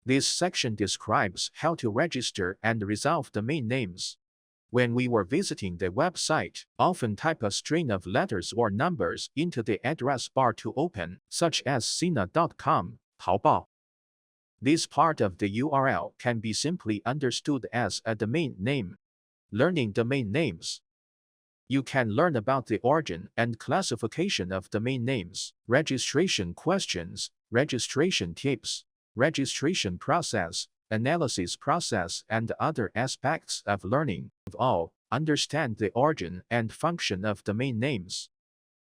This section describes how to register and resolve domain names. When we were visiting the website, often type a string of letters or numbers into the address bar to open, such as Sina.com, Taobao. This part of the URL can be simply understood as a domain name. Learning domain names. You can learn about the origin and classification of domain names, registration questions, registration tips, registration process, analysis process, and other aspects of learning. Above all, understand the origin and function of domain names.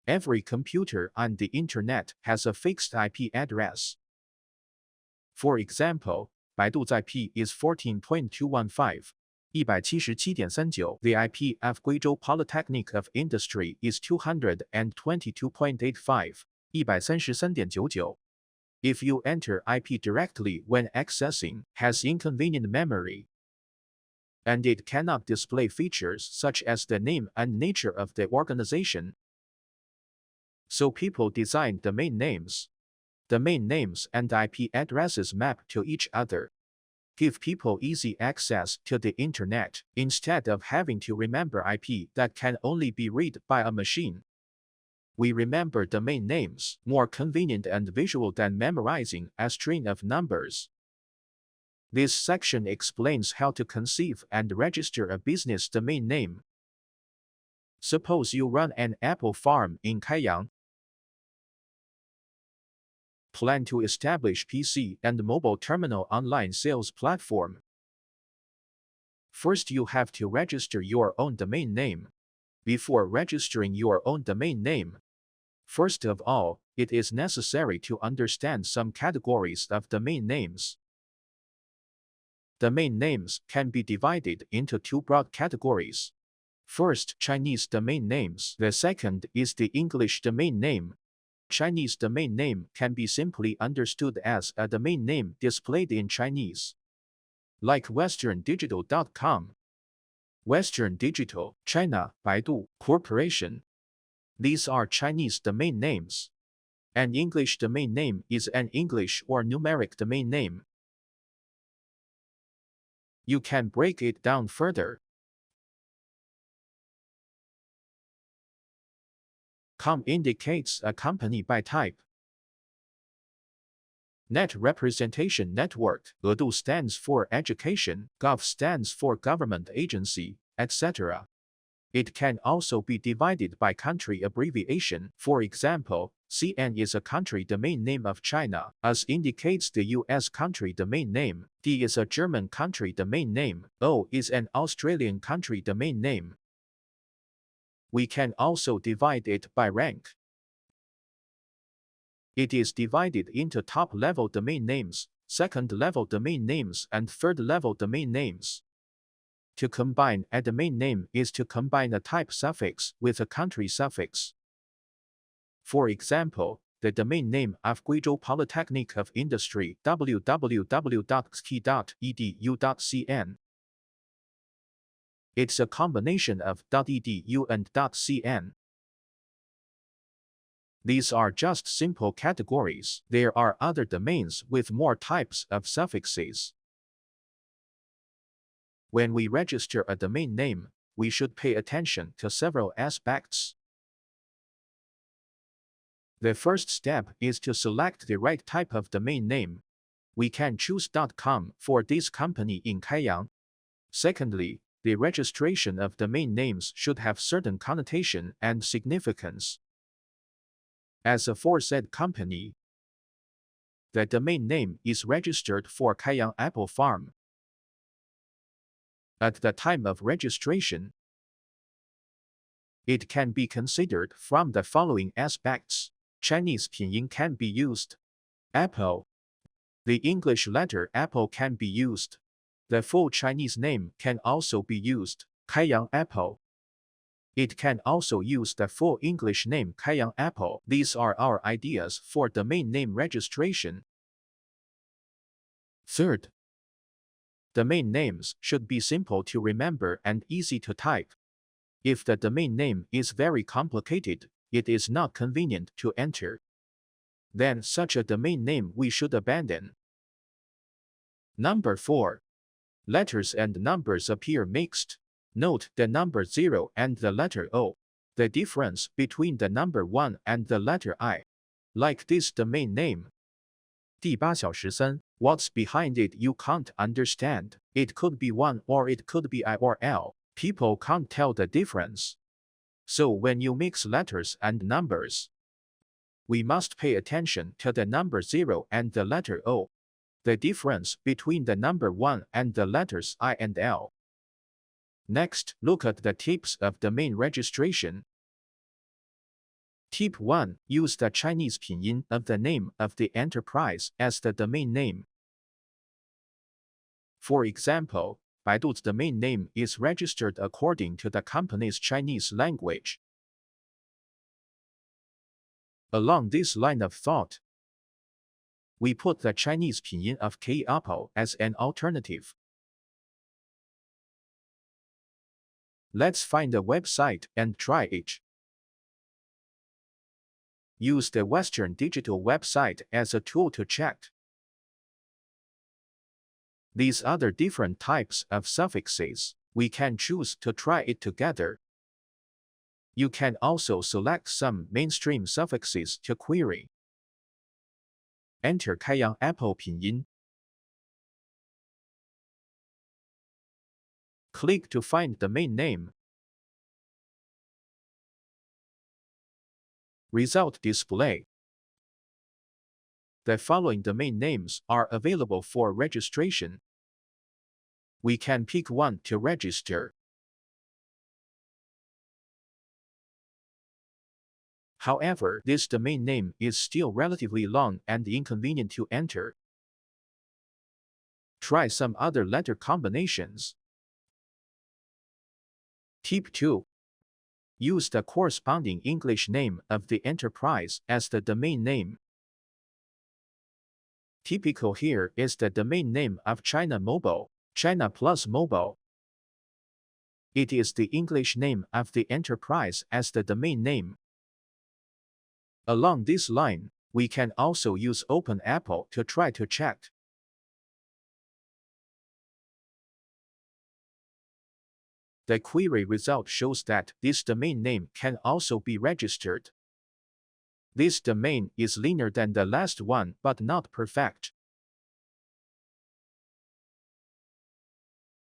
Every computer on the internet has a fixed IP address. For example, Baidu's IP is 14.215. 177.39. The IP of Guizhou Polytechnic of Industry is 222.85. 133.99. If you enter IP directly when accessing, has inconvenient memory, and it cannot display features such as the name and nature of the organization. So people design domain names. Domain names and IP addresses map to each other. Give people easy access to the internet, instead of having to remember IP that can only be read by a machine. We remember domain names, more convenient and visual than memorizing a string of numbers. This section explains how to conceive and register a business domain name. Suppose you run an apple farm in Kaiyang. Plan to establish PC and mobile terminal online sales platform. First, you have to register your own domain name. Before registering your own domain name, first of all, it is necessary to understand some categories of domain names. Domain names can be divided into two broad categories. First, Chinese domain names. The second is the English domain name. Chinese domain name can be simply understood as a domain name displayed in Chinese, like westerndigital.com. Western Digital, China, Baidu Corporation. These are Chinese domain names. An English domain name is an English or numeric domain name. You can break it down further. Com indicates a company by type. Net representation network. Edu stands for education, Gov stands for government agency, etc. It can also be divided by country abbreviation. For example, CN is a country domain name of China, as indicates the US country domain name. D is a German country domain name. O is an Australian country domain name. We can also divide it by rank. It is divided into top-level domain names, second-level domain names, and third-level domain names. To combine a domain name is to combine a type suffix with a country suffix. For example, the domain name of Guizhou Polytechnic of Industry, www.xki.edu.cn. It's a combination of .edu and .cn. These are just simple categories. There are other domains with more types of suffixes. When we register a domain name, we should pay attention to several aspects. The first step is to select the right type of domain name. We can choose .com for this company in Kaiyang. Secondly, the registration of domain names should have certain connotation and significance. As aforesaid company, the domain name is registered for Kaiyang Apple Farm. At the time of registration, it can be considered from the following aspects. Chinese pinyin can be used. Apple. The English letter Apple can be used. The full Chinese name can also be used, Kaiyang Apple. It can also use the full English name Kaiyang Apple. These are our ideas for domain name registration. Third, domain names should be simple to remember and easy to type. If the domain name is very complicated, it is not convenient to enter. Then such a domain name we should abandon. Number 4. Letters and numbers appear mixed. Note the number 0 and the letter O. The difference between the number 1 and the letter I. Like this domain name. 第8小时3 What's behind it you can't understand. It could be 1 or it could be I or L. People can't tell the difference. So when you mix letters and numbers, we must pay attention to the number 0 and the letter O. The difference between the number 1 and the letters I and L. Next, look at the tips of domain registration. Tip 1. Use the Chinese pinyin of the name of the enterprise as the domain name. For example, Baidu's domain name is registered according to the company's Chinese language. Along this line of thought, we put the Chinese pinyin of K-Apple as an alternative. Let's find a website and try it. Use the Western Digital website as a tool to check. These other different types of suffixes, we can choose to try it together. You can also select some mainstream suffixes to query. Enter Kaiyang Apple pinyin. Click to find domain name. Result display. The following domain names are available for registration. We can pick one to register. However, this domain name is still relatively long and inconvenient to enter. Try some other letter combinations. Tip 2. Use the corresponding English name of the enterprise as the domain name. Typical here is the domain name of China Mobile, China Plus Mobile. It is the English name of the enterprise as the domain name. Along this line, we can also use OpenApple to try to check. The query result shows that this domain name can also be registered. This domain is leaner than the last one but not perfect.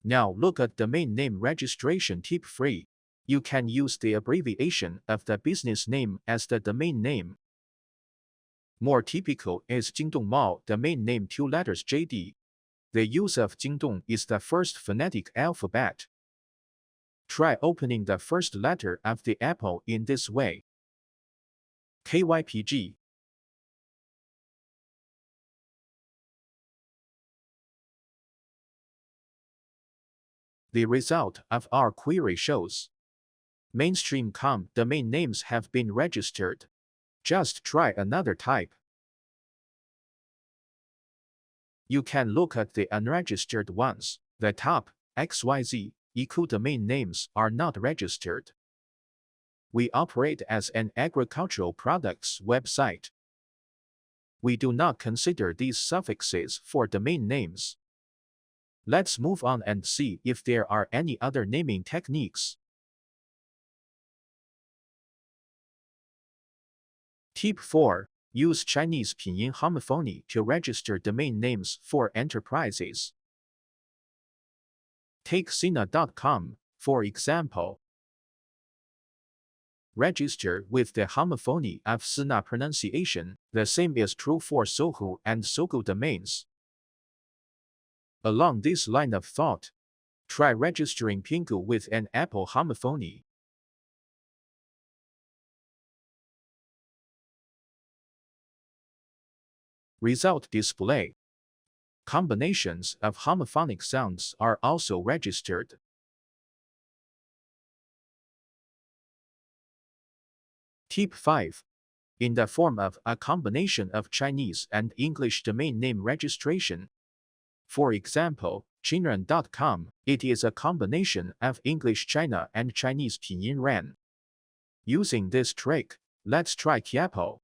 Now look at domain name registration tip 3. You can use the abbreviation of the business name as the domain name. More typical is Jingdong Mall domain name 2 letters JD. The use of Jingdong is the first phonetic alphabet. Try opening the first letter of the apple in this way. KYPG. The result of our query shows mainstream.com domain names have been registered. Just try another type. You can look at the unregistered ones. The top, XYZ, equal domain names are not registered. We operate as an agricultural products website. We do not consider these suffixes for domain names. Let's move on and see if there are any other naming techniques. Tip 4. Use Chinese pinyin homophony to register domain names for enterprises. Take Sina.com, for example. Register with the homophony of Sina pronunciation. The same is true for Sohu and Sogo domains. Along this line of thought, try registering Pinggu with an Apple homophony. Result display. Combinations of homophonic sounds are also registered. Tip 5. In the form of a combination of Chinese and English domain name registration. For example, Chinran.com, it is a combination of English China and Chinese Pinyin Ran. Using this trick, let's try Kiapo.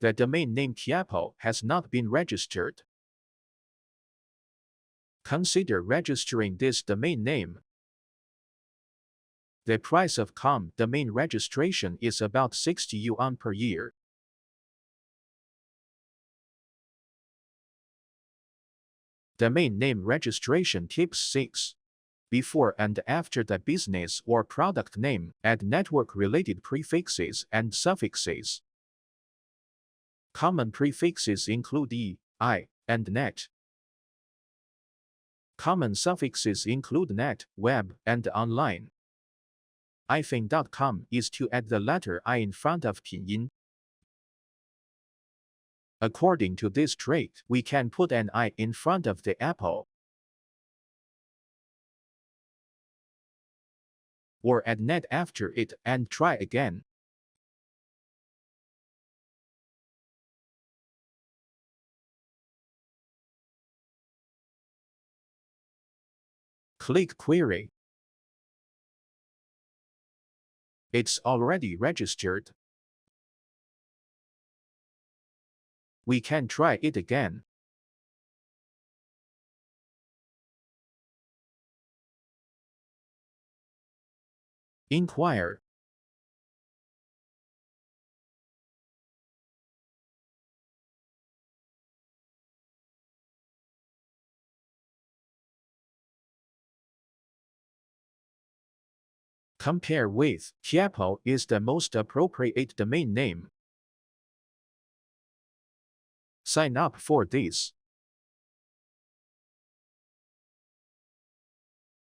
The domain name Qiapo has not been registered. Consider registering this domain name. The price of .com domain registration is about 60 yuan per year. Domain name registration tips 6. Before and after the business or product name, add network-related prefixes and suffixes. Common prefixes include e, I, and net. Common suffixes include net, web, and online. ifin.com is to add the letter I in front of pinyin. According to this trick, we can put an I in front of the apple, or add net after it and try again. Click Query. It's already registered. We can try it again. Inquire. Compare with. Qiapo is the most appropriate domain name. Sign up for this.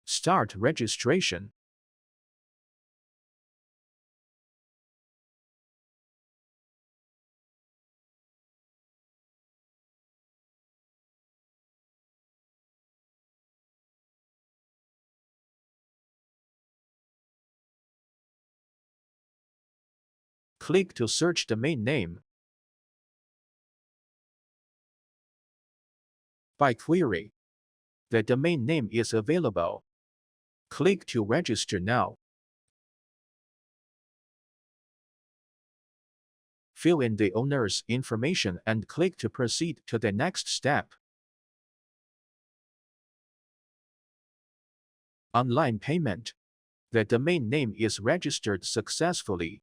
Start registration. Click to search domain name. By query. The domain name is available. Click to register now. Fill in the owner's information and click to proceed to the next step. Online payment. The domain name is registered successfully.